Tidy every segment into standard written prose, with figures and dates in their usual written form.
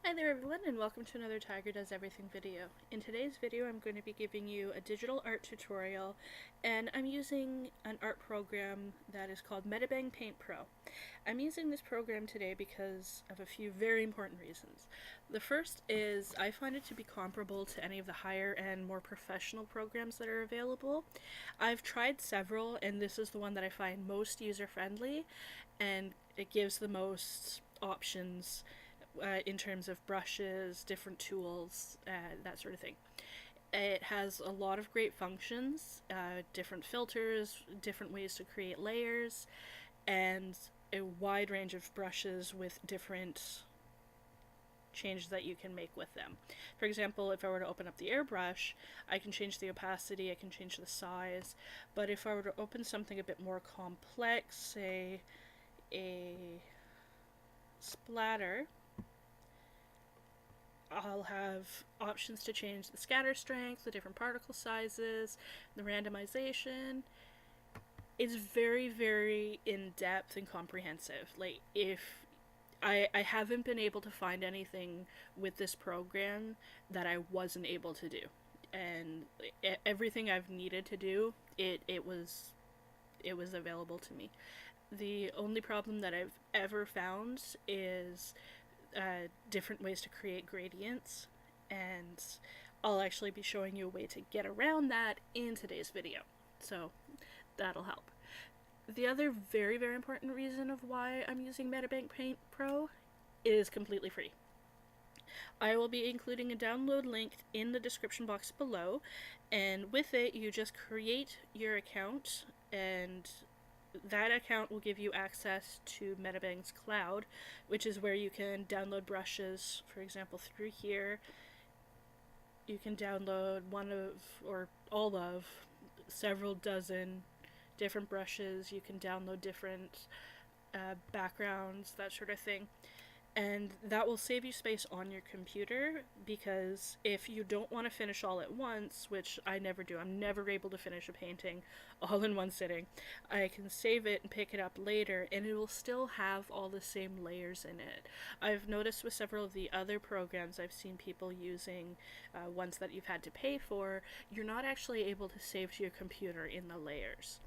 Hi there everyone, and welcome to another Tiger Does Everything video. In today's video I'm going to be giving you a digital art tutorial, and I'm using an art program that is called Medibang Paint Pro. I'm using this program today because of a few very important reasons. The first is I find it to be comparable to any of the higher and more professional programs that are available. I've tried several, and this is the one that I find most user-friendly, and it gives the most options in terms of brushes, different tools, that sort of thing. It has a lot of great functions, different filters, different ways to create layers, and a wide range of brushes with different changes that you can make with them. For example, if I were to open up the airbrush, I can change the opacity, I can change the size, but if I were to open something a bit more complex, say a splatter, I'll have options to change the scatter strength, the different particle sizes, the randomization. It's very, very in-depth and comprehensive. Like, if I haven't been able to find anything with this program that I wasn't able to do. And everything I've needed to do, it was available to me. The only problem that I've ever found is different ways to create gradients, and I'll actually be showing you a way to get around that in today's video, so that'll help. The other very, very important reason of why I'm using Medibang Paint Pro is completely free. I will be including a download link in the description box below, and with it you just create your account, and that account will give you access to Medibang's cloud, which is where you can download brushes. For example, through here you can download one of, or all of, several dozen different brushes. You can download different backgrounds, that sort of thing. And that will save you space on your computer, because if you don't want to finish all at once, which I never do, I'm never able to finish a painting all in one sitting, I can save it and pick it up later, and it will still have all the same layers in it. I've noticed with several of the other programs I've seen people using, ones that you've had to pay for, you're not actually able to save to your computer in the layers.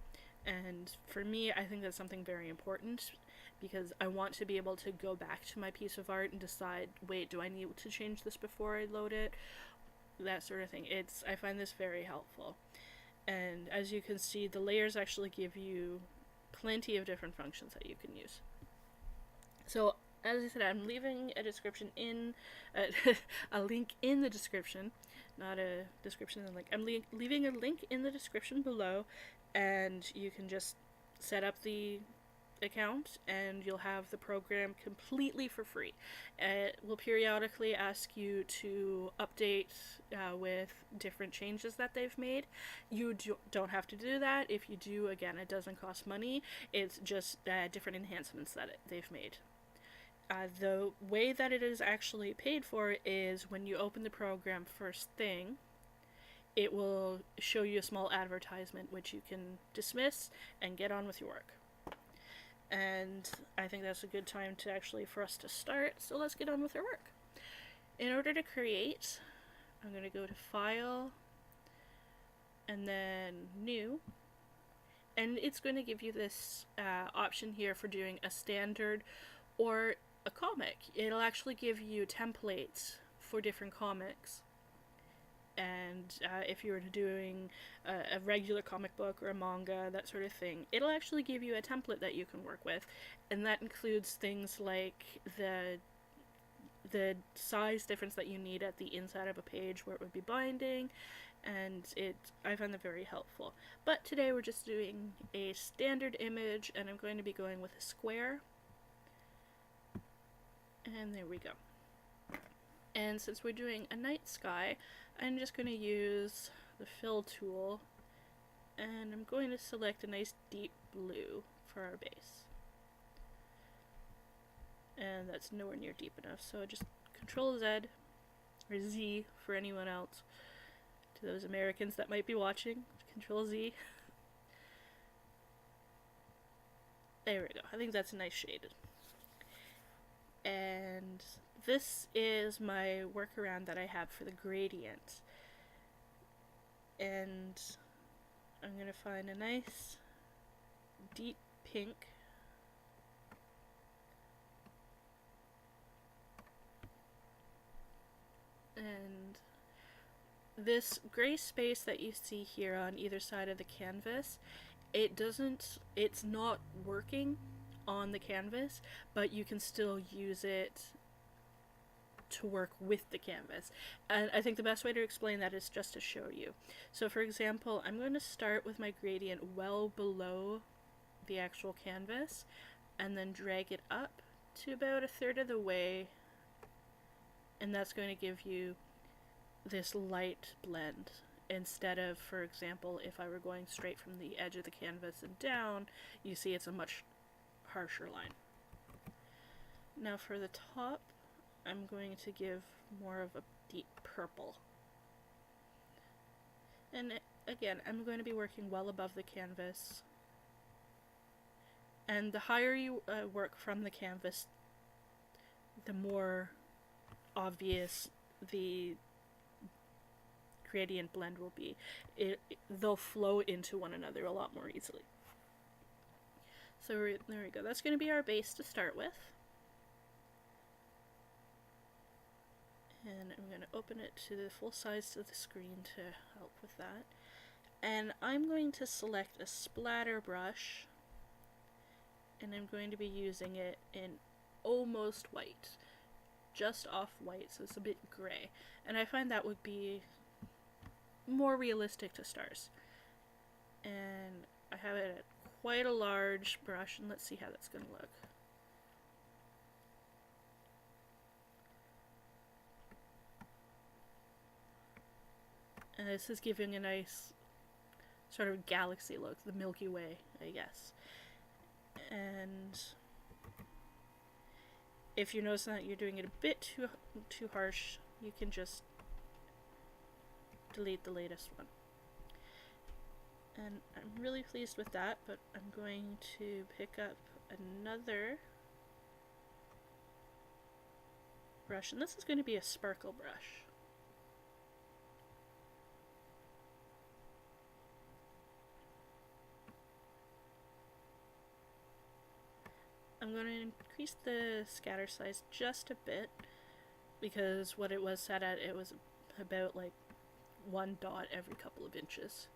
And for me, I think that's something very important, because I want to be able to go back to my piece of art and decide, wait, do I need to change this before I load it? That sort of thing. I find this very helpful. And as you can see, the layers actually give you plenty of different functions that you can use. So, as I said, I'm leaving a description in, a link in the description, not a description and link. I'm leaving a link in the description below, and you can just set up the account and you'll have the program completely for free. It will periodically ask you to update with different changes that they've made. You don't have to do that. If you do, again, it doesn't cost money. It's just different enhancements that they've made. The way that it is actually paid for is when you open the program first thing, it will show you a small advertisement which you can dismiss and get on with your work. And I think that's a good time for us to start, so let's get on with our work. In order to create, I'm going to go to File, and then New, and it's going to give you this option here for doing a standard or a comic. It'll actually give you templates for different comics. And if you were doing a regular comic book or a manga, that sort of thing, it'll actually give you a template that you can work with, and that includes things like the size difference that you need at the inside of a page where it would be binding, and I find that very helpful. But today we're just doing a standard image, and I'm going to be going with a square, and there we go. And since we're doing a night sky, I'm just going to use the fill tool, and I'm going to select a nice deep blue for our base. And that's nowhere near deep enough, so just Control Z, or Z for anyone else. To those Americans that might be watching, Control Z. There we go. I think that's a nice shade. And this is my workaround that I have for the gradient. And I'm going to find a nice deep pink. And this gray space that you see here on either side of the canvas, it's not working on the canvas, but you can still use it to work with the canvas. And I think the best way to explain that is just to show you. So for example, I'm going to start with my gradient well below the actual canvas and then drag it up to about a third of the way, and that's going to give you this light blend instead of, for example, if I were going straight from the edge of the canvas and down, you see it's a much harsher line. Now for the top, I'm going to give more of a deep purple. And again, I'm going to be working well above the canvas. And the higher you work from the canvas, the more obvious the gradient blend will be. They'll flow into one another a lot more easily. So there we go. That's going to be our base to start with. And I'm going to open it to the full size of the screen to help with that. And I'm going to select a splatter brush, and I'm going to be using it in almost white, just off white, so it's a bit gray. And I find that would be more realistic to stars. And I have it at quite a large brush, and let's see how that's going to look. And this is giving a nice sort of galaxy look, the Milky Way, I guess. And if you're noticing that you're doing it a bit too harsh, you can just delete the latest one. And I'm really pleased with that, but I'm going to pick up another brush, and this is going to be a sparkle brush. I'm going to increase the scatter size just a bit, because what it was set at, it was about like one dot every couple of inches.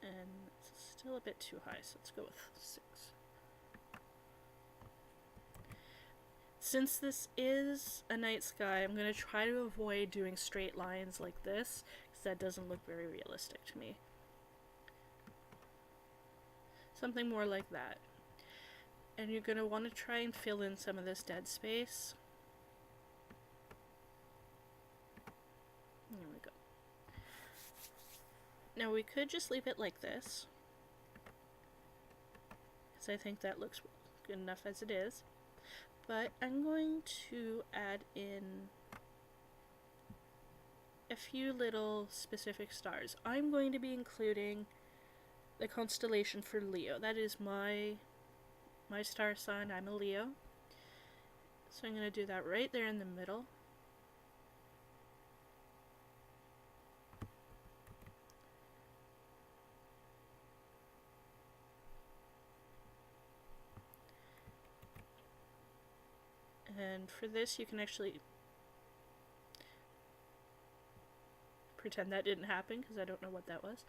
And it's still a bit too high, so let's go with 6. Since this is a night sky, I'm going to try to avoid doing straight lines like this, because that doesn't look very realistic to me. Something more like that. And you're going to want to try and fill in some of this dead space. There we go. Now we could just leave it like this, because I think that looks good enough as it is. But I'm going to add in a few little specific stars. I'm going to be including the constellation for Leo. That is my star sign. I'm a Leo. So I'm going to do that right there in the middle. And for this, you can actually pretend that didn't happen, because I don't know what that was.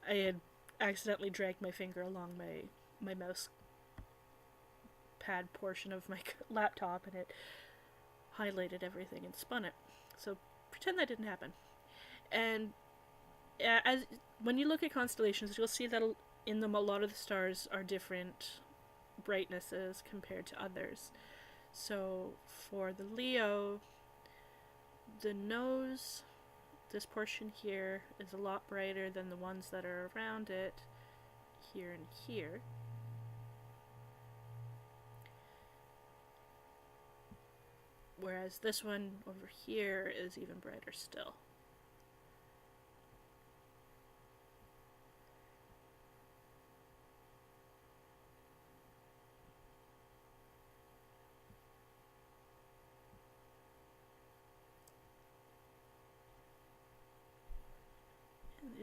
I had accidentally dragged my finger along my mouse pad portion of my laptop, and it highlighted everything and spun it. So pretend that didn't happen. And when you look at constellations, you'll see that in them a lot of the stars are different brightnesses compared to others. So for the Leo, the nose, this portion here, is a lot brighter than the ones that are around it, here and here. Whereas this one over here is even brighter still.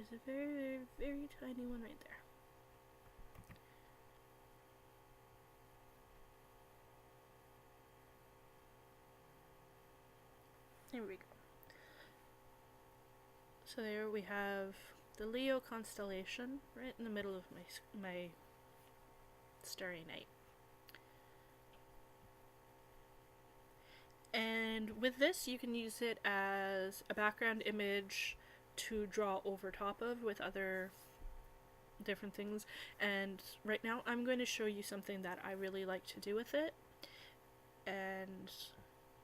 There's a very, very, very tiny one right there. There we go. So there we have the Leo constellation right in the middle of my Starry Night. And with this, you can use it as a background image to draw over top of with other different things. And right now, I'm going to show you something that I really like to do with it. And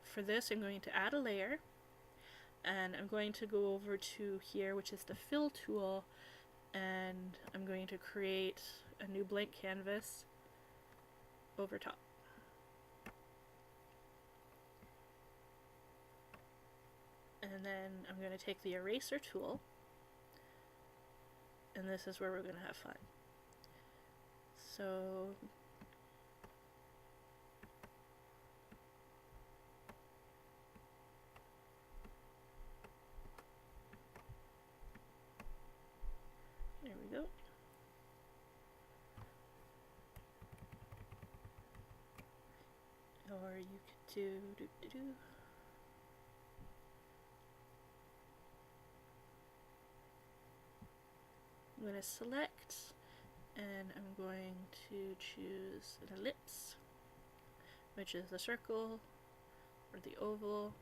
for this, I'm going to add a layer. And I'm going to go over to here, which is the fill tool. And I'm going to create a new blank canvas over top. And then I'm going to take the eraser tool, and this is where we're going to have fun. So there we go. Or you could do I'm going to select, and I'm going to choose an ellipse, which is the circle or the oval.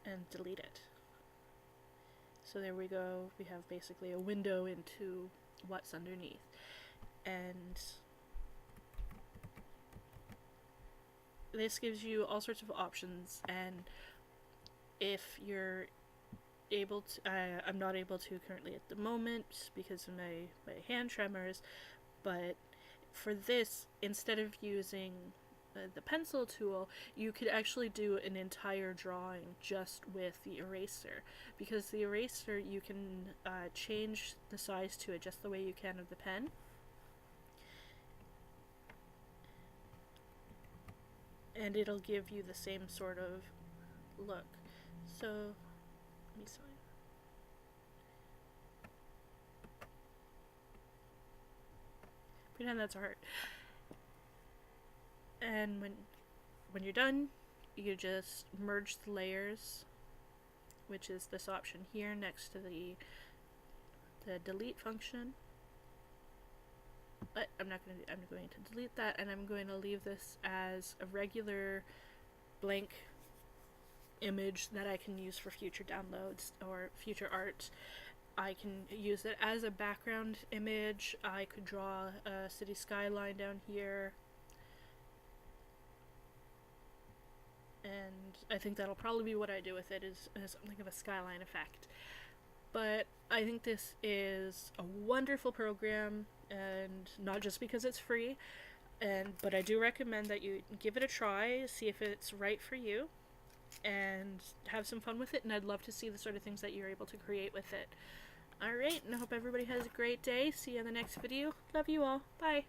And delete it. So there we go. We have basically a window into what's underneath. And this gives you all sorts of options, and if you're able to, I'm not able to currently at the moment because of my hand tremors, but for this, instead of using the pencil tool, you could actually do an entire drawing just with the eraser, because the eraser, you can change the size to it just the way you can of the pen. And it'll give you the same sort of look. So, let me sign. Pretend that's a heart. And when you're done, you just merge the layers, which is this option here next to the delete function. But I'm going to delete that, and I'm going to leave this as a regular blank image that I can use for future downloads or future art. I can use it as a background image. I could draw a city skyline down here. And I think that'll probably be what I do with it, is something of a skyline effect. But I think this is a wonderful program, and not just because it's free, but I do recommend that you give it a try, see if it's right for you, and have some fun with it, and I'd love to see the sort of things that you're able to create with it. Alright, and I hope everybody has a great day. See you in the next video. Love you all. Bye.